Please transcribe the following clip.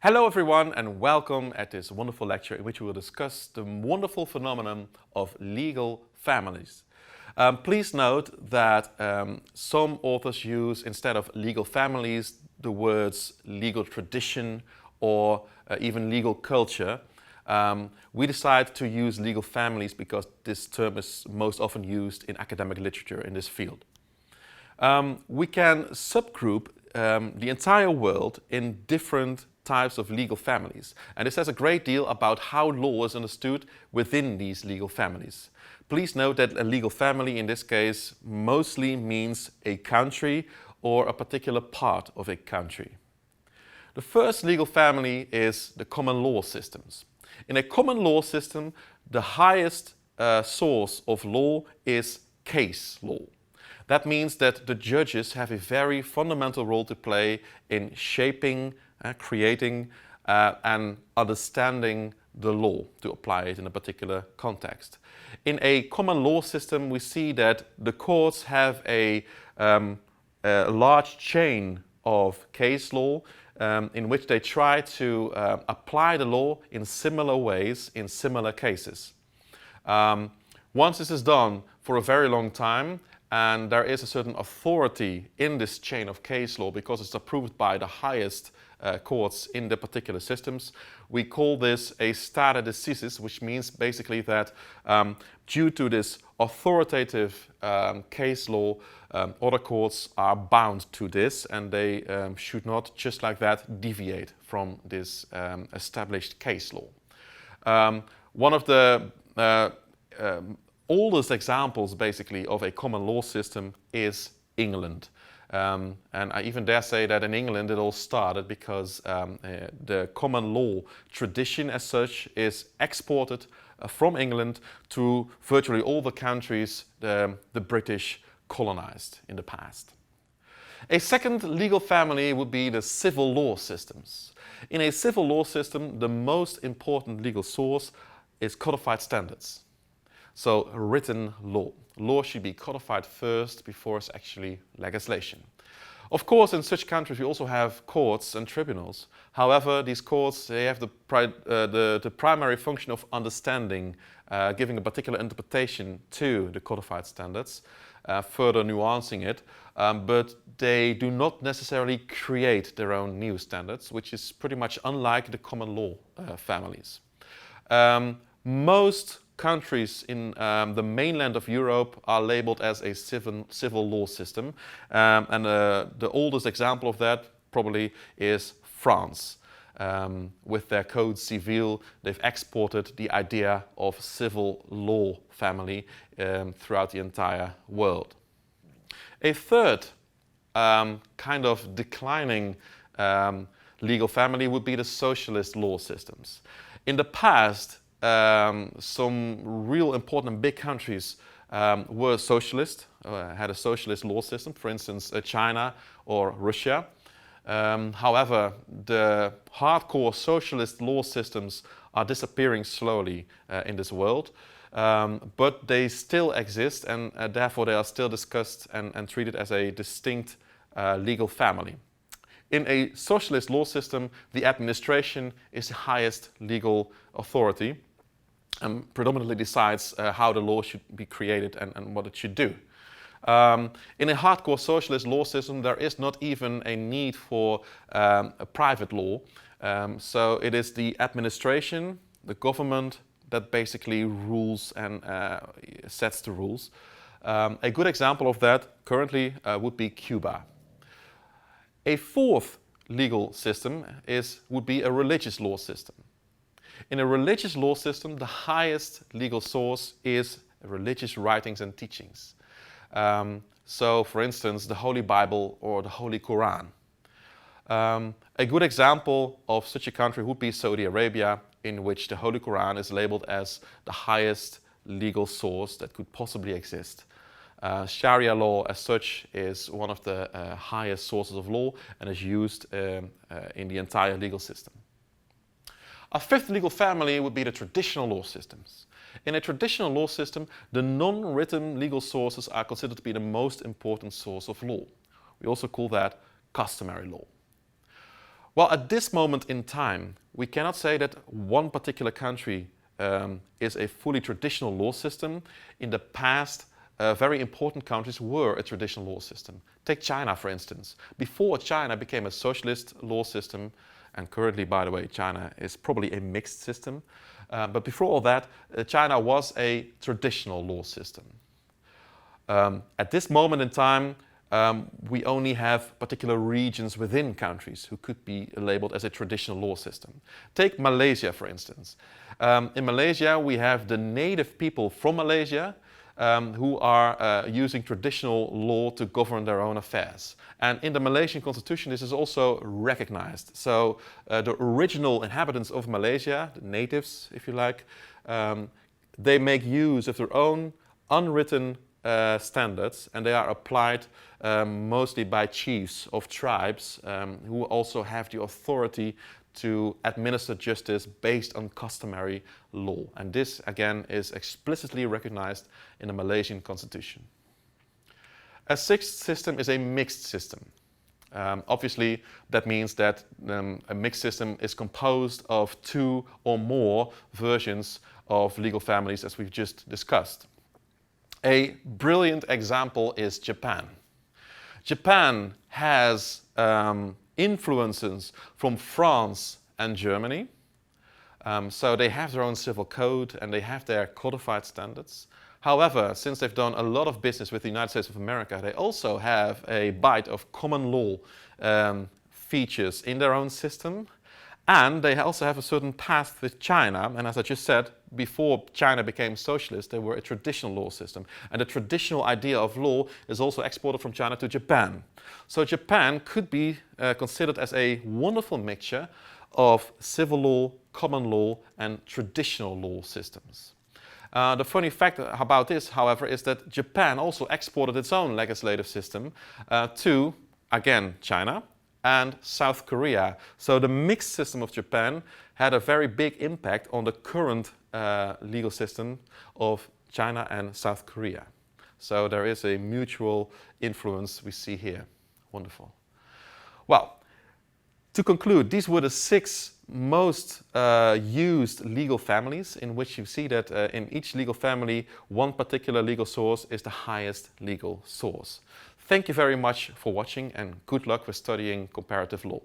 Hello everyone and welcome at this wonderful lecture in which we will discuss the wonderful phenomenon of legal families. Please note that some authors use, instead of legal families, the words legal tradition or even legal culture. We decided to use legal families because this term is most often used in academic literature in this field. We can subgroup the entire world in different types of legal families. And this says a great deal about how law is understood within these legal families. Please note that a legal family in this case mostly means a country or a particular part of a country. The first legal family is the common law systems. In a common law system, the highest source of law is case law. That means that the judges have a very fundamental role to play in shaping, creating, and understanding the law to apply it in a particular context. In a common law system, we see that the courts have a large chain of case law in which they try to apply the law in similar ways in similar cases. Once this is done for a very long time, and there is a certain authority in this chain of case law because it's approved by the highest courts in the particular systems, we call this a stare decisis, which means basically that due to this authoritative case law, other courts are bound to this, and they should not just like that deviate from this established case law. One of the oldest examples basically of a common law system is England. And I even dare say that in England it all started because the common law tradition as such is exported from England to virtually all the countries the British colonized in the past. A second legal family would be the civil law systems. In a civil law system, the most important legal source is codified standards. So written law. Law should be codified first before it's actually legislation. Of course, in such countries we also have courts and tribunals. However, these courts, they have the primary function of understanding, giving a particular interpretation to the codified standards, further nuancing it, but they do not necessarily create their own new standards, which is pretty much unlike the common law families. Most countries in the mainland of Europe are labeled as a civil law system, and the oldest example of that probably is France. With their Code Civil, they've exported the idea of civil law family throughout the entire world. A third kind of declining legal family would be the socialist law systems. In the past, some real important big countries were socialist, had a socialist law system, for instance China or Russia. However, the hardcore socialist law systems are disappearing slowly in this world, but they still exist, and therefore they are still discussed and treated as a distinct legal family. In a socialist law system, the administration is the highest legal authority and predominantly decides how the law should be created and what it should do. In a hardcore socialist law system, there is not even a need for a private law. So it is the administration, the government, that basically rules and sets the rules. A good example of that currently would be Cuba. A fourth legal system would be a religious law system. In a religious law system, the highest legal source is religious writings and teachings. So, for instance, the Holy Bible or the Holy Quran. A good example of such a country would be Saudi Arabia, in which the Holy Quran is labeled as the highest legal source that could possibly exist. Sharia law as such is one of the highest sources of law and is used in the entire legal system. A fifth legal family would be the traditional law systems. In a traditional law system, the non-written legal sources are considered to be the most important source of law. We also call that customary law. Well, at this moment in time, we cannot say that one particular country is a fully traditional law system. In the past, very important countries were a traditional law system. Take China, for instance. Before China became a socialist law system, and currently, by the way, China is probably a mixed system, but before all that, China was a traditional law system. At this moment in time, we only have particular regions within countries who could be labeled as a traditional law system. Take Malaysia, for instance. In Malaysia, we have the native people from Malaysia who are using traditional law to govern their own affairs. And in the Malaysian constitution, this is also recognized. So the original inhabitants of Malaysia, the natives, if you like, they make use of their own unwritten standards, and they are applied mostly by chiefs of tribes who also have the authority to administer justice based on customary law. And this, again, is explicitly recognized in the Malaysian constitution. A sixth system is a mixed system. Obviously, that means that a mixed system is composed of two or more versions of legal families, as we've just discussed. A brilliant example is Japan. Japan has influences from France and Germany. So they have their own civil code and they have their codified standards. However, since they've done a lot of business with the United States of America, they also have a bite of common law features in their own system. And they also have a certain path with China. And as I just said, before China became socialist, they were a traditional law system. And the traditional idea of law is also exported from China to Japan. So Japan could be considered as a wonderful mixture of civil law, common law, and traditional law systems. The funny fact about this, however, is that Japan also exported its own legislative system to, again, China and South Korea. So the mixed system of Japan had a very big impact on the current legal system of China and South Korea. So there is a mutual influence we see here. Wonderful. Well, to conclude, these were the 6 most used legal families, in which you see that in each legal family, one particular legal source is the highest legal source. Thank you very much for watching, and good luck with studying comparative law.